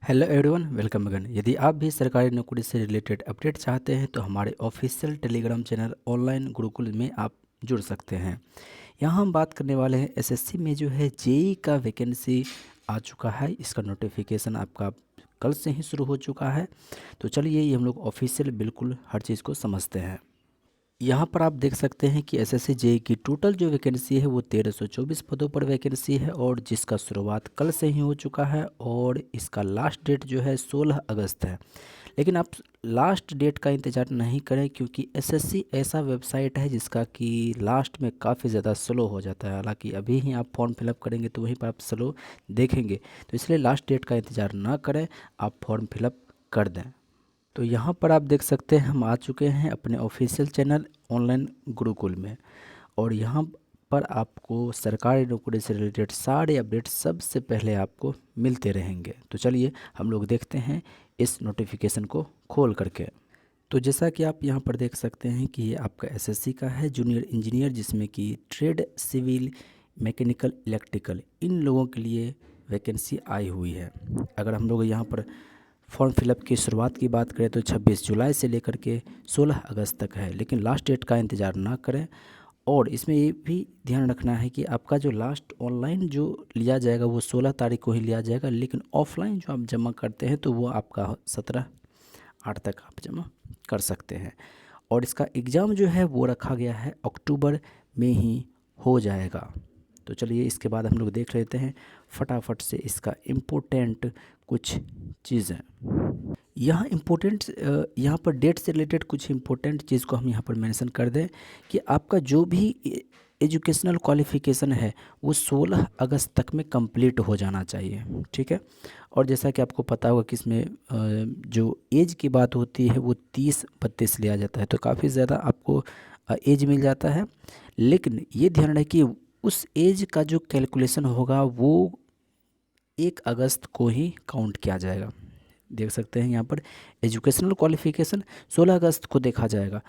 Hello everyone, welcome again. यदि आप भी सरकारी नौकरी से रिलेटेड अपडेट चाहते हैं तो हमारे official Telegram channel online Gurukul में आप जुड़ सकते हैं। यहाँ हम बात करने वाले हैं एसएससी में जो है जेई का वैकेंसी आ चुका है। इसका नोटिफिकेशन आपका कल से ही शुरू हो चुका है। तो चलिए ये हम लोग ऑफिशियल बिल्कुल हर चीज़ को समझते हैं। यहाँ पर आप देख सकते हैं कि एसएससी जेई की टोटल जो वैकेंसी है वो 1324 पदों पर वैकेंसी है और जिसका शुरुआत कल से ही हो चुका है और इसका लास्ट डेट जो है 16 अगस्त है। लेकिन आप लास्ट डेट का इंतज़ार नहीं करें क्योंकि एसएससी ऐसा वेबसाइट है जिसका कि लास्ट में काफ़ी ज़्यादा स्लो हो जाता है। हालांकि अभी ही आप फॉर्म फिलअप करेंगे तो वहीं पर आप स्लो देखेंगे, तो इसलिए लास्ट डेट का इंतज़ार ना करें, आप फॉर्म फिलअप कर दें। तो यहाँ पर आप देख सकते हैं हम आ चुके हैं अपने ऑफिशियल चैनल ऑनलाइन गुरुकुल में और यहाँ पर आपको सरकारी नौकरी से रिलेटेड सारे अपडेट सबसे पहले आपको मिलते रहेंगे। तो चलिए हम लोग देखते हैं इस नोटिफिकेशन को खोल करके। तो जैसा कि आप यहाँ पर देख सकते हैं कि ये आपका एसएससी का है जूनियर इंजीनियर, जिसमें कि ट्रेड, सिविल, मैकेनिकल, इलेक्ट्रिकल इन लोगों के लिए वैकेंसी आई हुई है। अगर हम लोग यहाँ पर फॉर्म फिलअप की शुरुआत की बात करें तो 26 जुलाई से लेकर के 16 अगस्त तक है, लेकिन लास्ट डेट का इंतज़ार ना करें। और इसमें ये भी ध्यान रखना है कि आपका जो लास्ट ऑनलाइन जो लिया जाएगा वो 16 तारीख को ही लिया जाएगा, लेकिन ऑफलाइन जो आप जमा करते हैं तो वो आपका 17/8 तक आप जमा कर सकते हैं। और इसका एग्ज़ाम जो है वो रखा गया है अक्टूबर में ही हो जाएगा। तो चलिए इसके बाद हम लोग देख लेते हैं फटाफट से इसका इम्पोर्टेंट कुछ चीज़ें। यहाँ इम्पोर्टेंट यहाँ पर डेट से रिलेटेड कुछ इम्पोर्टेंट चीज़ को हम यहाँ पर मेंशन कर दें कि आपका जो भी एजुकेशनल क्वालिफ़िकेशन है वो 16 अगस्त तक में कंप्लीट हो जाना चाहिए, ठीक है। और जैसा कि आपको पता होगा कि इसमें जो एज की बात होती है वो 30-32 लिया जाता है, तो काफ़ी ज़्यादा आपको एज मिल जाता है। लेकिन ये ध्यान रहे कि उस एज का जो कैलकुलेशन होगा वो 1 अगस्त को ही काउंट किया जाएगा। देख सकते हैं यहाँ पर एजुकेशनल क्वालिफ़िकेशन 16 अगस्त को देखा जाएगा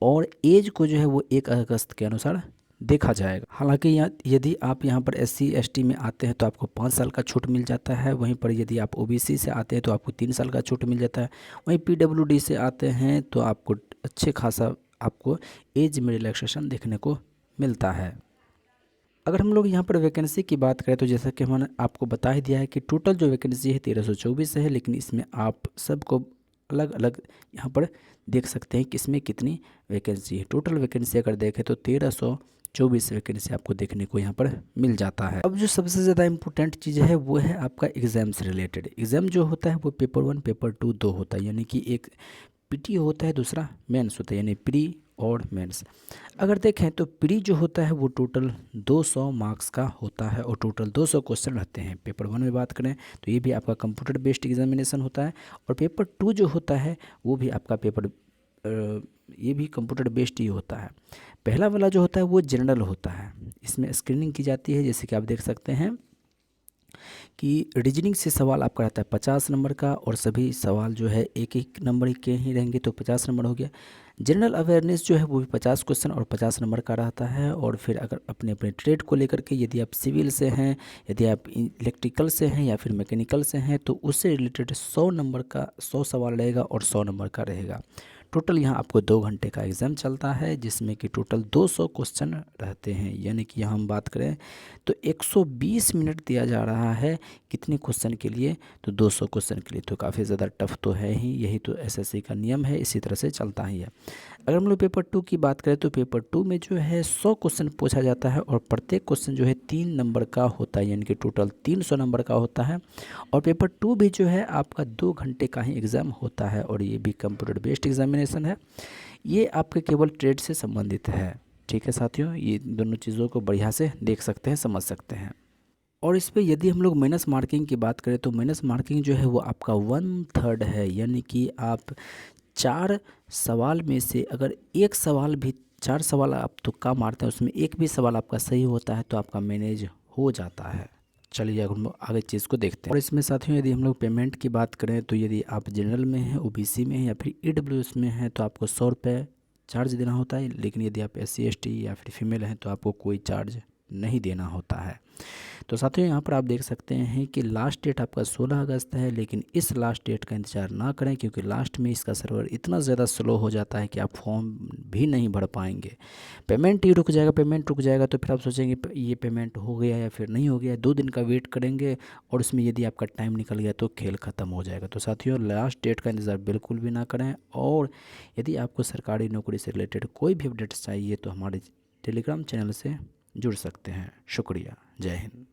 और एज को जो है वो 1 अगस्त के अनुसार देखा जाएगा। हालांकि यहाँ यदि आप यहाँ पर SC ST में आते हैं तो आपको 5 साल का छूट मिल जाता है। वहीं पर यदि आप OBC से आते हैं तो आपको 3 साल का छूट मिल जाता है। वहीं PWD से आते हैं तो आपको अच्छे खासा आपको एज में रिलैक्सेशन देखने को मिलता है। अगर हम लोग यहाँ पर वैकेंसी की बात करें तो जैसा कि हमने आपको बता ही दिया है कि टोटल जो वैकेंसी है 1324 है, लेकिन इसमें आप सबको अलग अलग यहाँ पर देख सकते हैं कि इसमें कितनी वैकेंसी है। टोटल वैकेंसी अगर देखें तो 1324 वैकेंसी आपको देखने को यहाँ पर मिल जाता है। अब जो सबसे ज़्यादा इम्पोर्टेंट चीज़ है वो है आपका एग्ज़ाम से रिलेटेड। एग्ज़ाम जो होता है वो पेपर 1 पेपर 2 दो होता है, यानी कि एक पीटी होता है, दूसरा मेंस होता है, यानी प्री और मेंस। अगर देखें तो प्री जो होता है वो टोटल 200 मार्क्स का होता है और टोटल 200 क्वेश्चन रहते हैं। पेपर 1 में बात करें तो ये भी आपका कंप्यूटर बेस्ड एग्जामिनेशन होता है और पेपर 2 जो होता है वो भी आपका ये भी कंप्यूटर बेस्ड ही होता है। पहला वाला जो होता है वो जनरल होता है, इसमें स्क्रीनिंग की जाती है। जैसे कि आप देख सकते हैं कि रीजनिंग से सवाल आपका रहता है 50 नंबर का और सभी सवाल जो है एक एक नंबर के ही रहेंगे, तो 50 नंबर हो गया। जनरल अवेयरनेस जो है वो भी 50 क्वेश्चन और 50 नंबर का रहता है। और फिर अगर अपने अपने ट्रेड को लेकर के यदि आप सिविल से हैं, यदि आप इलेक्ट्रिकल से हैं या फिर मैकेनिकल से हैं तो उससे रिलेटेड 100 नंबर का 100 सवाल रहेगा और 100 नंबर का रहेगा। टोटल यहाँ आपको 2 घंटे का एग्ज़ाम चलता है जिसमें कि टोटल 200 क्वेश्चन रहते हैं, यानी कि यहाँ हम बात करें तो 120 मिनट दिया जा रहा है कितने क्वेश्चन के लिए, तो 200 क्वेश्चन के लिए। तो काफ़ी ज़्यादा टफ तो है ही, यही तो एसएससी का नियम है, इसी तरह से चलता ही है। अगर हम लोग पेपर 2 की बात करें तो पेपर 2 में जो है 100 क्वेश्चन पूछा जाता है और प्रत्येक क्वेश्चन जो है 3 नंबर का होता है, यानी कि टोटल 300 नंबर का होता है। और पेपर 2 भी जो है आपका 2 घंटे का ही एग्ज़ाम होता है और ये भी कंप्यूटर बेस्ड एग्जामिनेशन है। ये आपके केवल ट्रेड से संबंधित है, ठीक है साथियों। ये दोनों चीज़ों को बढ़िया से देख सकते हैं, समझ सकते हैं। और इस पे यदि हम लोग माइनस मार्किंग की बात करें तो माइनस मार्किंग जो है वो आपका 1/3 है, यानी कि आप 4 सवाल में से अगर एक सवाल भी 4 सवाल आप तुक्का मारते हैं उसमें एक भी सवाल आपका सही होता है तो आपका मैनेज हो जाता है। चलिए अब हम लोग आगे चीज़ को देखते हैं। और इसमें साथियों यदि हम लोग पेमेंट की बात करें तो यदि आप जनरल में हैं, OBC में हैं या फिर EWS में हैं तो आपको 100 रुपये चार्ज देना होता है। लेकिन यदि आप SC ST या फिर फीमेल हैं तो आपको कोई चार्ज नहीं देना होता है। तो साथियों यहाँ पर आप देख सकते हैं कि लास्ट डेट आपका 16 अगस्त है, लेकिन इस लास्ट डेट का इंतज़ार ना करें, क्योंकि लास्ट में इसका सर्वर इतना ज़्यादा स्लो हो जाता है कि आप फॉर्म भी नहीं भर पाएंगे। पेमेंट ही रुक जाएगा, पेमेंट रुक जाएगा तो फिर आप सोचेंगे ये पेमेंट हो गया या फिर नहीं हो गया, 2 दिन का वेट करेंगे और उसमें यदि आपका टाइम निकल गया तो खेल ख़त्म हो जाएगा। तो साथियों लास्ट डेट का इंतज़ार बिल्कुल भी ना करें, और यदि आपको सरकारी नौकरी से रिलेटेड कोई भी अपडेट्स चाहिए तो हमारे टेलीग्राम चैनल से जुड़ सकते हैं। शुक्रिया। जय हिंद।